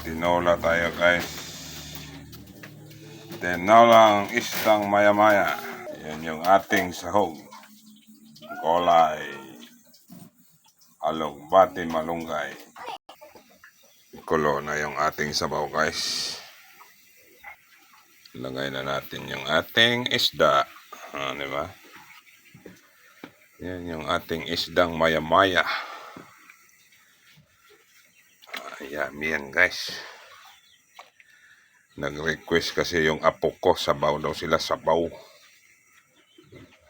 Tinola tayo guys. Tinolang isdang maya-maya. Yan yung ating sahog. Gulay. Alugbati malunggay. Kulo na yung ating sabaw guys. Lagay na natin yung ating isda. Diba? Yan yung ating isdang maya-maya. Yummy yan guys. Nag-request kasi yung apo ko, sabaw daw sila, sabaw.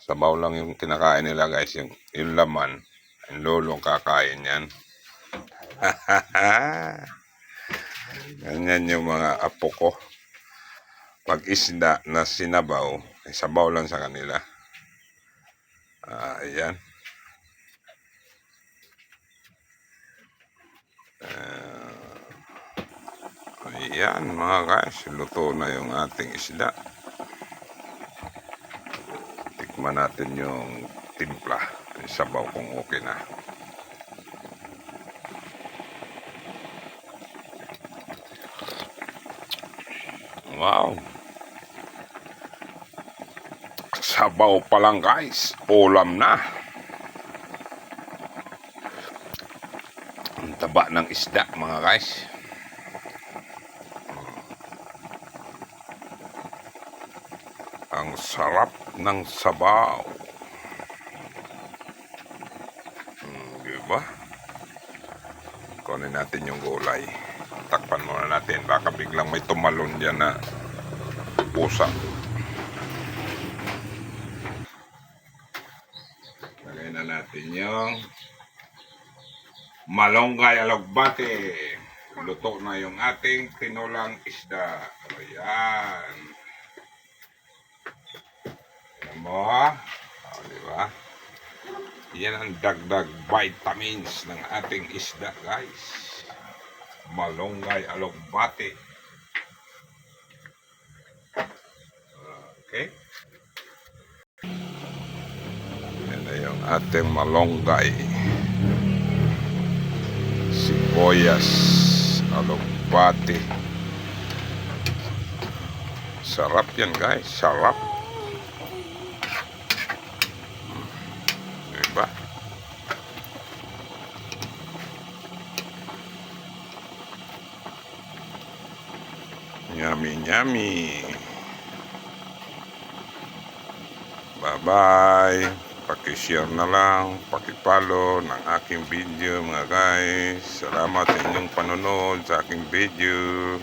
Sabaw lang yung kinakain nila guys, yung laman. Ang lolong kakain yan. Ganyan yung mga apo ko. Pag isda na sinabaw, ay sabaw lang sa kanila. Ayan. Ayan mga guys, luto na yung ating isda. Tikman natin yung timpla, yung sabaw kung okay na. Wow! Sabaw pa lang guys, ulam na. Ang taba ng isda mga guys. Ang sarap ng sabaw. Diba? Kunin natin yung gulay. Takpan muna natin. Baka biglang may tumalon dyan na pusa. Lagay na natin yung malunggay alugbati. Luto na yung ating tinolang isda. Ayan. Ayan mo. Diba? Yan ang dagdag vitamins ng ating isda guys. Malunggay alugbati. Okay. Yan na yung ating malunggay. Sibuyas alugbati. Sarap yan guys. Sarap. Diba? Yummy, yummy. Bye-bye. Paki-share na lang, paki-follow ng aking video mga guys. Salamat sa inyong panonood sa aking video.